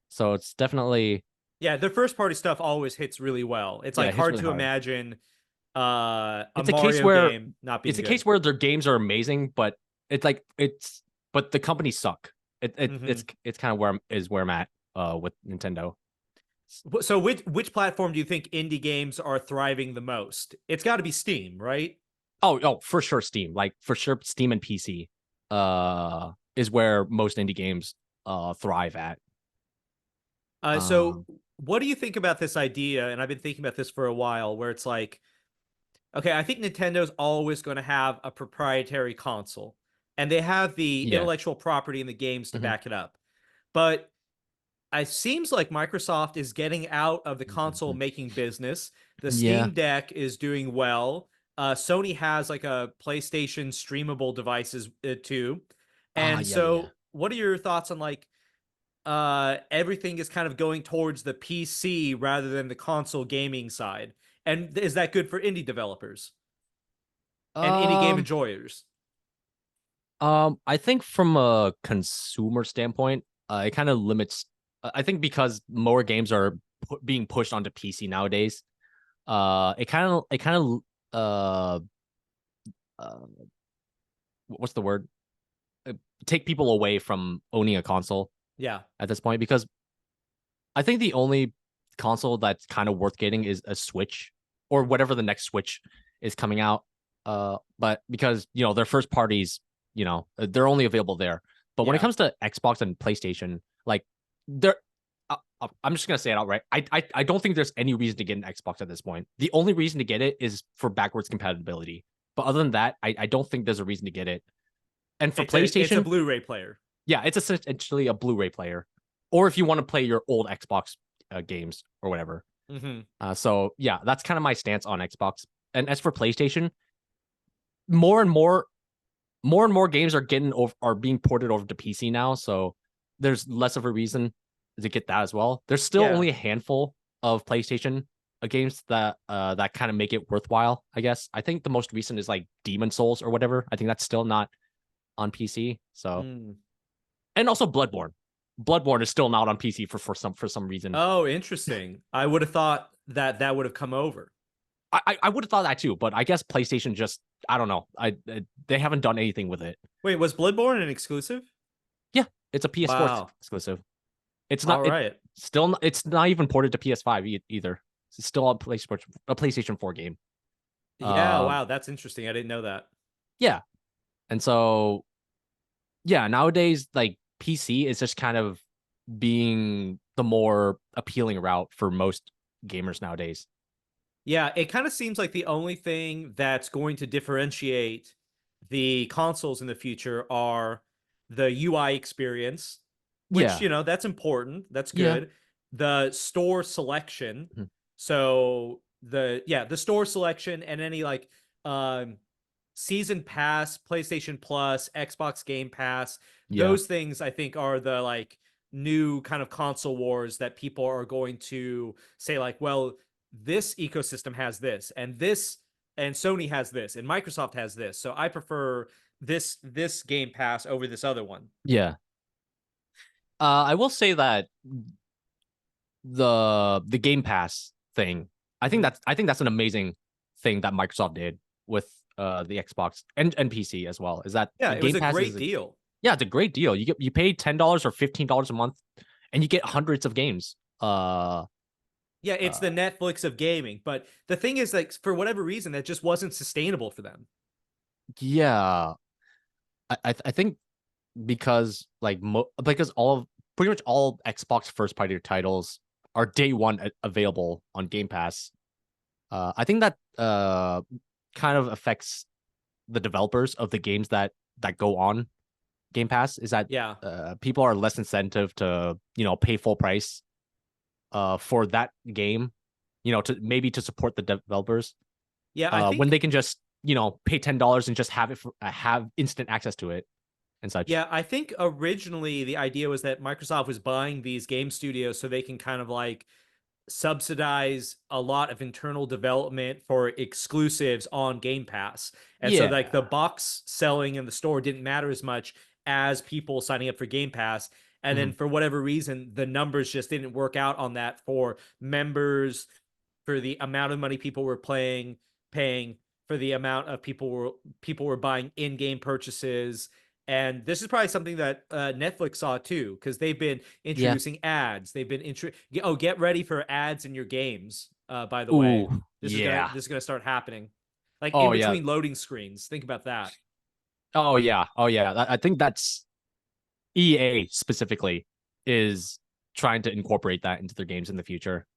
so it's definitely Yeah, their first party stuff always hits really well. It's yeah, like it hits hard really to hard. imagine a It's a case Mario where game not being it's a good. case where their games are amazing, but it's like it's but the companies suck. Hmm. It's kind of where I'm at with Nintendo. So which platform do you think indie games are thriving the most? It's got to be Steam, right? Oh, for sure Steam. Like for sure Steam and PC is where most indie games thrive at. So Um, what do you think about this idea? And I've been thinking about this for a while, where it's like, okay, I think Nintendo's always going to have a proprietary console, and they have the yeah. intellectual property in the games to Mhm. back it up. But it seems like Microsoft is getting out of the console Mhm. making business. The Yeah. Steam Deck is doing well. Sony has like a PlayStation streamable devices too. Ah, And yeah, yeah. so, what are your thoughts on like everything is kind of going towards the PC rather than the console gaming side? And is that good for indie developers and indie game Um, enjoyers? I think from a consumer standpoint, it kind of limits. I think because more games are being pushed onto PC nowadays, it kind of uh, uh what's the word? Uh, Take people away from owning a console Yeah. at this point because I think the only console that's kind of worth getting is a Switch or whatever the next Switch is coming out. But because their first parties, they're only available there. But when it Yeah. comes to Xbox and PlayStation, like they're I'm just gonna say it outright. I don't think there's any reason to get an Xbox at this point. The only reason to get it is for backwards compatibility. But other than that, I don't think there's a reason to get it. And for It's a PlayStation, Blu-ray player. yeah, it's essentially a Blu-ray player, or if you want to play your old Xbox games or whatever. Hmm. So yeah, that's kind of my stance on Xbox. And as for PlayStation, more and more, more and more games are being ported over to PC now. So there's less of a reason to get that as well. There's still Yeah. only a handful of PlayStation games that kind of make it worthwhile. I guess I think the most recent is like Demon Souls or whatever. I think that's still not on PC. So Mm. and also Bloodborne. Bloodborne is still not on PC for some reason. Oh, interesting. I would have thought that that would have come over. I would have thought that too, but I guess PlayStation just I don't know. They haven't done anything with it. Wait, was Bloodborne an exclusive? Yeah, it's a PS4 Wow. exclusive. It's not All right. it's not even ported to PS5 either. It's still a PlayStation 4 game. Yeah, Um wow, that's interesting. I didn't know that. yeah. And so yeah, nowadays like PC is just kind of being the more appealing route for most gamers nowadays. Yeah, it kind of seems like the only thing that's going to differentiate the consoles in the future are the UI experience, which, Yeah. that's important. That's Yeah. good. The store selection. Mhm. So the store selection and any like um season pass, PlayStation Plus, Xbox Game Pass, Yeah. those things I think are the like new kind of console wars that people are going to say like, well, this ecosystem has this and Sony has this and Microsoft has this. So I prefer this Game Pass over this other one. Yeah. I will say that the Game Pass thing, Mm-hmm. I think that's an amazing thing that Microsoft did with the Xbox and PC as well. Is that Yeah, the it was Game a Pass great is deal. yeah, it's a great deal. You pay $10 or $15 a month, and you get hundreds of games. Yeah, it's the Uh, Netflix of gaming. But the thing is, like, for whatever reason, that just wasn't sustainable for them. yeah, I think because because pretty much all Xbox first party titles are day one available on Game Pass. I think that kind of affects the developers of the games that go on Game Pass. Is that Yeah. people are less incentive to pay full price for that game, to support the developers Yeah, I when think they can just pay $10 and just have instant access to it and such. Yeah, I think originally the idea was that Microsoft was buying these game studios so they can kind of like subsidize a lot of internal development for exclusives on Game Pass. And so like the Yeah. box selling in the store didn't matter as much as people signing up for Game Pass. And then Mhm. for whatever reason, the numbers just didn't work out on that for members, for the amount of money people were paying, for the amount of people were buying in-game purchases. And this is probably something that Netflix saw too, because they've been Yeah. introducing ads. They've been get ready for ads in your games. By the way, Ooh. this is gonna Yeah. this is gonna start happening, like in Oh yeah. between loading screens. Think about that. Oh yeah. Oh yeah. I think that's EA specifically is trying to incorporate that into their games in the future.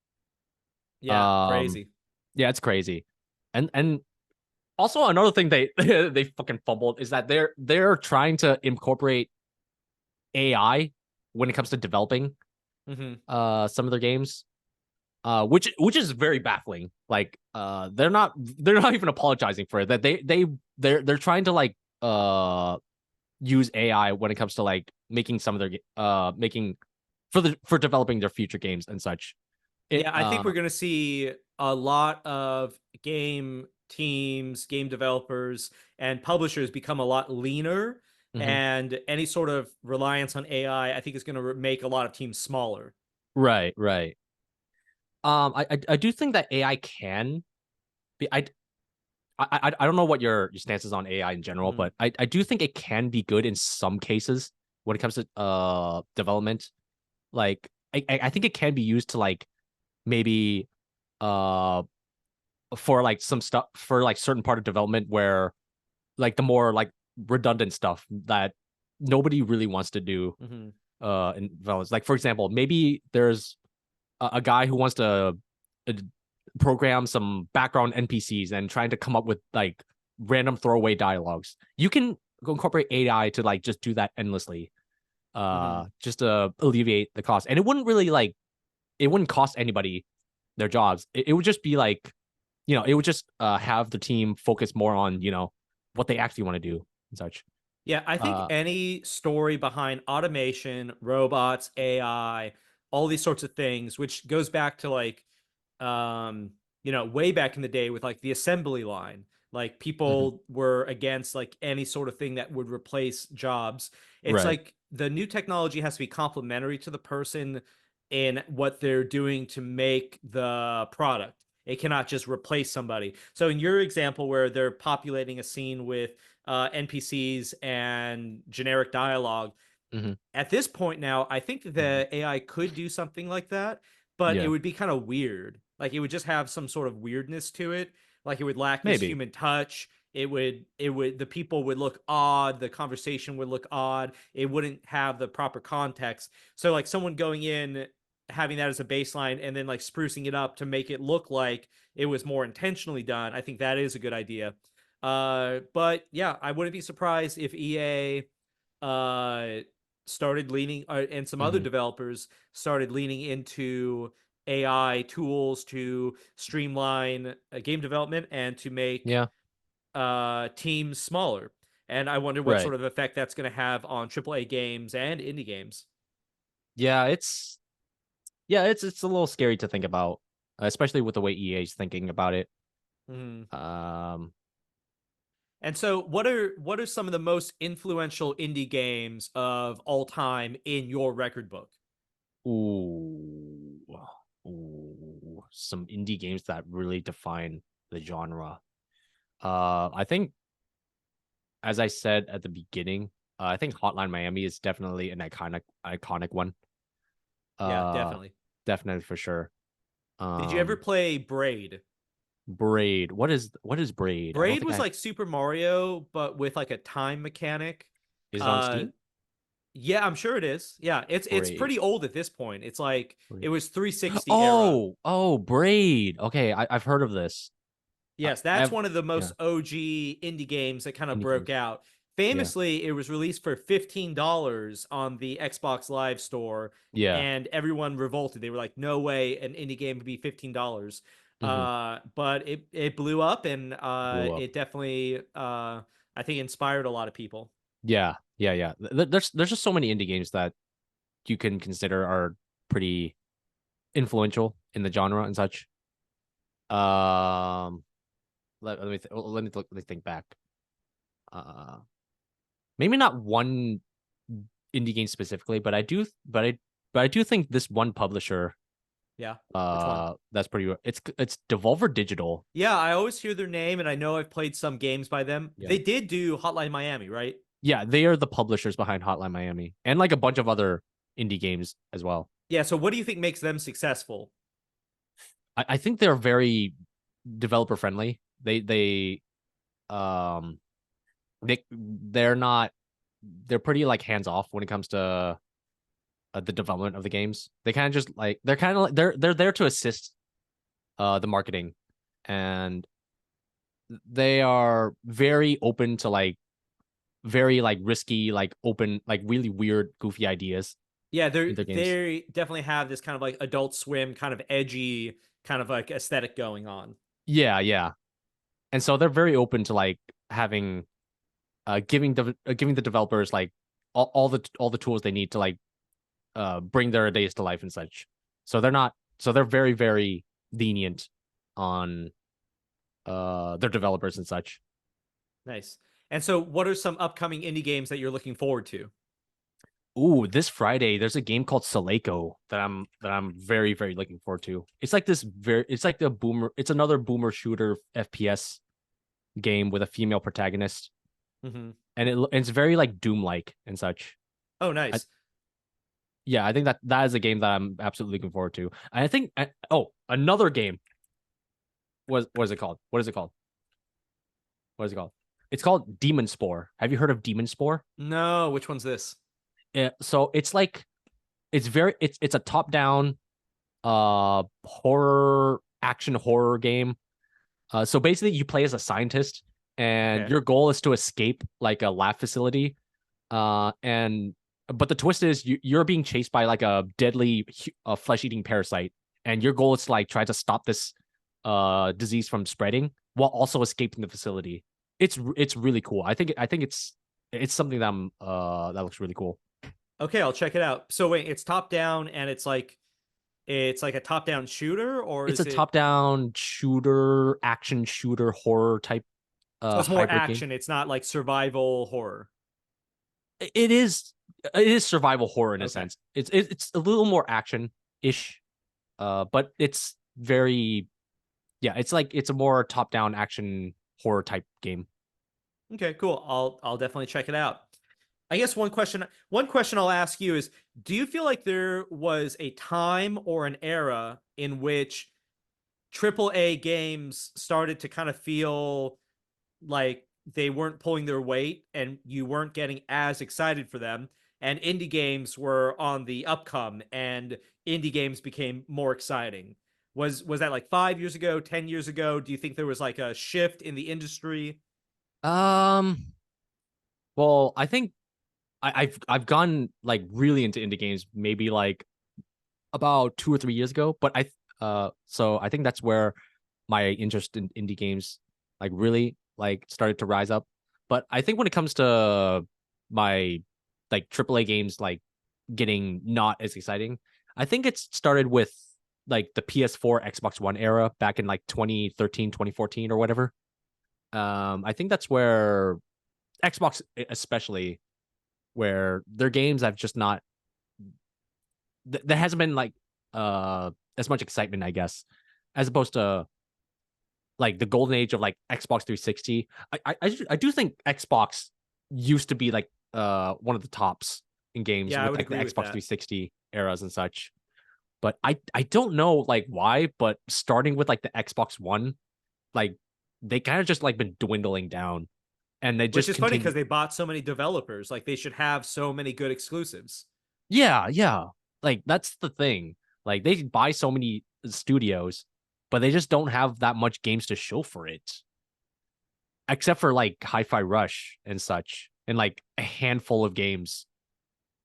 Yeah, Um, crazy. yeah, it's crazy. And also another thing they they fucking fumbled is that they're trying to incorporate AI when it comes to developing Hmm. some of their games. Which is very baffling. Like they're not even apologizing for it. That they're trying to like use AI when it comes to like making some of their making for developing their future games and such. It Yeah, I think we're going to see a lot of game teams, game developers, and publishers become a lot leaner. Mhm. And any sort of reliance on AI, I think, is going to make a lot of teams smaller. Right, right. I do think that AI can be. I don't know what your stance is on AI in general, Hmm. but I do think it can be good in some cases when it comes to development. Like I think it can be used to like maybe uh for like some stuff for like certain part of development where like the more like redundant stuff that nobody really wants to do Hmm. in development. Like for example, maybe there's a guy who wants to uh, program some background NPCs and trying to come up with like random throwaway dialogues. You can incorporate AI to like just do that endlessly, Hmm. just to alleviate the cost. And it wouldn't really like it wouldn't cost anybody their jobs. It would just be like, it would just have the team focus more on what they actually want to do and such. Yeah, I think Uh, any story behind automation, robots, AI, all these sorts of things, which goes back to like, um, way back in the day with like the assembly line. Like mhm. people were against like any sort of thing that would replace jobs. It's Right. like the new technology has to be complementary to the person in what they're doing to make the product. It cannot just replace somebody. So in your example, where they're populating a scene with NPCs and generic dialogue. Hmm. At this point now, I think that Hmm. the AI could do something like that, but it Yeah. would be kind of weird. Like it would just have some sort of weirdness to it. Like it would lack this Maybe. human touch. The people would look odd. The conversation would look odd. It wouldn't have the proper context. So like someone going in, having that as a baseline and then like sprucing it up to make it look like it was more intentionally done, I think that is a good idea. But yeah, I wouldn't be surprised if EA uh started leaning and some other Hmm. developers started leaning into AI tools to streamline game development and to make Yeah. teams smaller. And I wonder what Right. sort of effect that's going to have on AAA games and indie games. Yeah. It's a little scary to think about, especially with the way EA is thinking about it. Mhm. Um. And so, what are some of the most influential indie games of all time in your record book? Ooh. Some indie games that really define the genre. I think, as I said at the beginning, I think Hotline Miami is definitely an iconic one. Yeah, Uh, definitely. Definitely for sure. Did you ever Um, play Braid? Braid. What is Braid? I don't Braid think was I like Super Mario, but with like a time mechanic. is it on Uh, Steam? yeah, I'm sure it is. Yeah, it's Braid. pretty old at this point. It's like Braid. it was 360 era. Oh, Braid. Okay, I've heard of this. Yes, that's I've one of the Yeah, most OG indie games that kind of indie broke games. out. Yeah, Famously, it was released for $15 on the Xbox Live store, yeah. and everyone revolted. They were like, "No way, an indie game could be $15." Hmm. But it blew up, and Blew up. it definitely I think inspired a lot of people. Yeah, yeah, yeah. There's just so many indie games that you can consider are pretty influential in the genre and such. Um, let me think back. Uh, Maybe not one indie game specifically, but I do think this one publisher, Yeah, which one? that's pretty. It's Devolver Digital. Yeah, I always hear their name, and I know I've played some games by them. Yeah, They did do Hotline Miami, right? yeah, they are the publishers behind Hotline Miami and like a bunch of other indie games as well. Yeah. So, what do you think makes them successful? I think they're very developer friendly. Um they're not they're pretty like hands off when it comes to the development of the games. They kind of just like they're kind of like they're there to assist the marketing, and they are very open to like very like risky, like open, like really weird, goofy ideas Yeah, in their games. they definitely have this kind of like Adult Swim kind of edgy kind of like aesthetic going on. Yeah, yeah. And so they're very open to like having giving the developers like all the tools they need to like bring their days to life and such. So they're very very lenient on their developers and such. Nice. And so what are some upcoming indie games that you're looking forward to? Ooh, this Friday there's a game called Saleko that I'm very very looking forward to. It's like the boomer. It's another boomer shooter FPS game with a female protagonist, Mm-hmm. and it's very like Doom like and such. Oh, I, nice. yeah, I think that is a game that I'm absolutely looking forward to. And I think another game. What is it called? What is it called? What is it called? It's called Demon Spore. Have you heard of Demon Spore? No, which one's this? Yeah, so it's like it's a top down horror action horror game. So basically you play as a scientist and Okay. your goal is to escape like a lab facility. And but the twist is you're being chased by like a deadly flesh-eating parasite, and your goal is to like try to stop this disease from spreading while also escaping the facility. It's really cool. I think it's something that that looks really cool. Okay, I'll check it out. So wait, it's top down and it's like a top down shooter, or It's is a it top-down shooter, action shooter, horror type so it's more hybrid game. action, it's not like survival horror. It is survival horror in a Okay. sense. It's a little more action-ish, but it's very yeah, it's like it's a more top-down action horror type game. Okay, cool. I'll definitely check it out. I guess one question I'll ask you is, do you feel like there was a time or an era in which AAA games started to kind of feel like they weren't pulling their weight and you weren't getting as excited for them, and indie games were on the upcome and indie games became more exciting? Was that like 5 years ago, 10 years ago? Do you think there was like a shift in the industry? Um, well, I think I've gone like really into indie games maybe like about 2 or 3 years ago, but so I think that's where my interest in indie games like really like started to rise up. But I think when it comes to my like AAA games like getting not as exciting, I think it started with like the PS4 Xbox One era back in like 2013 2014 or whatever. I think that's where Xbox especially where their games have just not there hasn't been like as much excitement, I guess, as opposed to like the golden age of like Xbox 360. I do think Xbox used to be like one of the tops in games Yeah, I with would like the agree with Xbox that. 360 eras and such. But I don't know like why, but starting with like the Xbox One, like they kind of just like been dwindling down and they Which just is funny continue. because they bought so many developers. Like they should have so many good exclusives. Yeah, yeah. Like that's the thing. Like they buy so many studios, but they just don't have that much games to show for it. Except for like Hi-Fi Rush and such, and like a handful of games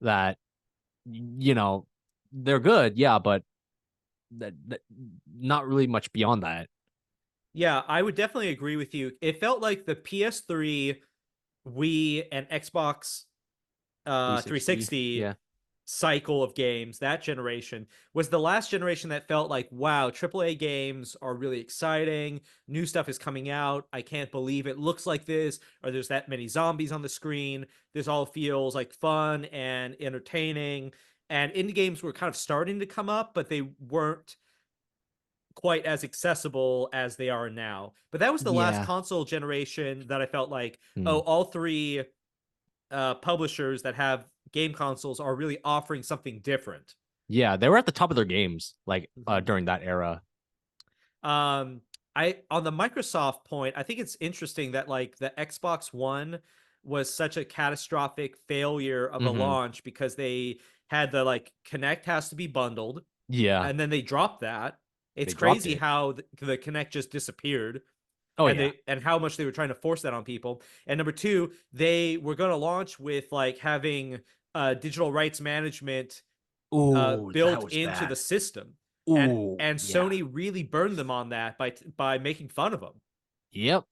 that you know they're good, yeah, but that not really much beyond that. Yeah, I would definitely agree with you. It felt like the PS3, Wii, and Xbox 360, 360 yeah, cycle of games, that generation, was the last generation that felt like, wow, AAA games are really exciting. New stuff is coming out. I can't believe it looks like this, or there's that many zombies on the screen. This all feels like fun and entertaining. And indie games were kind of starting to come up, but they weren't quite as accessible as they are now. But that was the last yeah. console generation that I felt like, Hmm. oh, all three publishers that have game consoles are really offering something different. Yeah, they were at the top of their games like Mhm. during that era. Um, I on the Microsoft point, I think it's interesting that like the Xbox One was such a catastrophic failure of a Hmm. launch because they had the like Kinect has to be bundled, Yeah, and then they dropped that. It's they dropped crazy it. how the Kinect just disappeared, Oh and yeah. how much they were trying to force that on people. And number two, they were going to launch with like having digital rights management Ooh, that built was into the bad. system, and Ooh, yeah. Sony really burned them on that by making fun of them. Yep.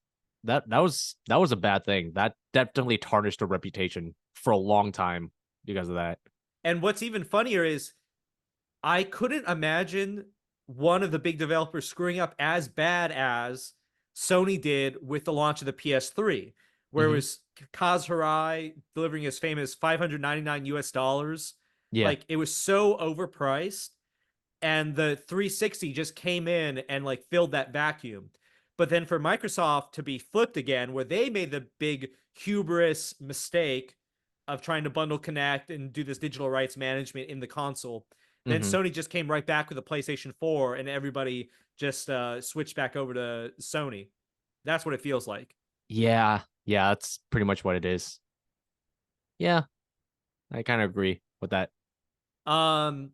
That was a bad thing. That definitely tarnished their reputation for a long time because of that. And what's even funnier is I couldn't imagine one of the big developers screwing up as bad as Sony did with the launch of the PS3, where it Hmm. was Kaz Hirai delivering his famous 599 US dollars. Yeah. Like it was so overpriced, and the 360 just came in and like filled that vacuum. But then for Microsoft to be flipped again, where they made the big hubris mistake of trying to bundle Connect and do this digital rights management in the console, then Hmm. Sony just came right back with a PlayStation 4, and everybody just switched back over to Sony. That's what it feels like. Yeah. Yeah, that's pretty much what it is. Yeah, I kind of agree with that. Um,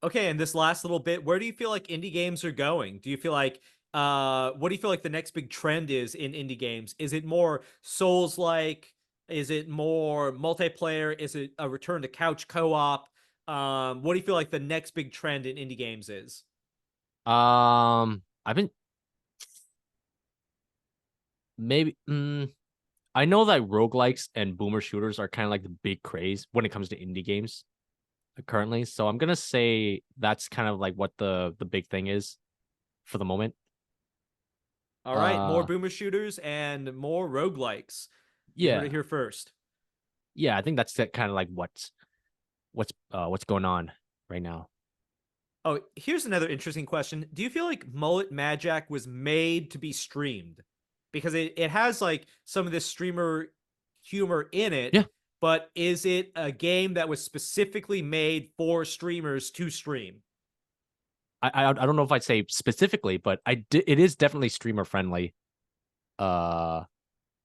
Okay, and this last little bit, where do you feel like indie games are going? Do you feel like what do you feel like the next big trend is in indie games? Is it more Souls like? Is it more multiplayer? Is it a return to couch co-op? What do you feel like the next big trend in indie games is? I've been maybe I know that roguelikes and boomer shooters are kind of like the big craze when it comes to indie games currently. So I'm gonna say that's kind of like what the big thing is for the moment. All right, more Uh boomer shooters and more roguelikes. You heard it yeah. here first. Yeah, I think that's kind of like what's going on right now. Oh, here's another interesting question. Do you feel like Mullet Madjack was made to be streamed? Because it has like some of this streamer humor in it, Yeah. but is it a game that was specifically made for streamers to stream? I don't know if I'd say specifically, but it is definitely streamer friendly. Uh,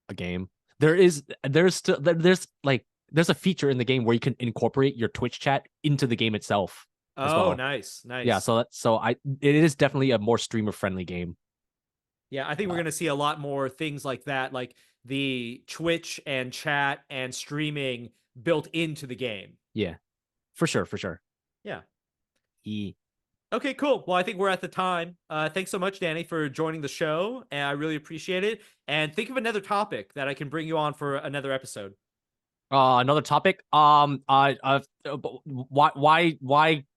a game. There's still there's a feature in the game where you can incorporate your Twitch chat into the game itself as Oh, well. nice, Yeah, nice. so it is definitely a more streamer friendly game. Yeah, I think we're Uh, going to see a lot more things like that, like the Twitch and chat and streaming built into the game. yeah, for sure, for sure. Yeah. E- Okay, cool. Well, I think we're at the time. Thanks so much, Danny, for joining the show, and I really appreciate it. And think of another topic that I can bring you on for another episode. Another topic.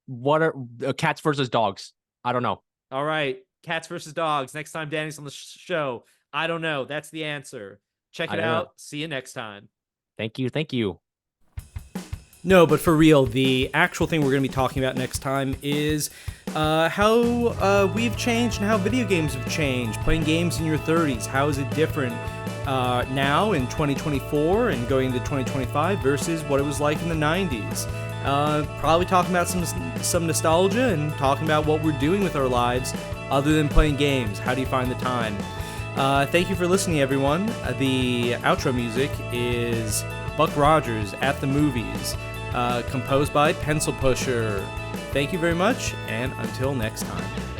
What are cats versus dogs? I don't know. All right, cats versus dogs. Next time Danny's on the show, I don't know. That's the answer. Check I it don't know. out. See you next time. Thank you, thank you. No, but for real, the actual thing we're going to be talking about next time is how we've changed and how video games have changed. Playing games in your 30s, how is it different now in 2024 and going into 2025 versus what it was like in the 90s? Probably talking about some nostalgia and talking about what we're doing with our lives other than playing games. How do you find the time? Thank you for listening, everyone. The outro music is Buck Rogers at the Movies, composed by Pencil Pusher. Thank you very much, and until next time.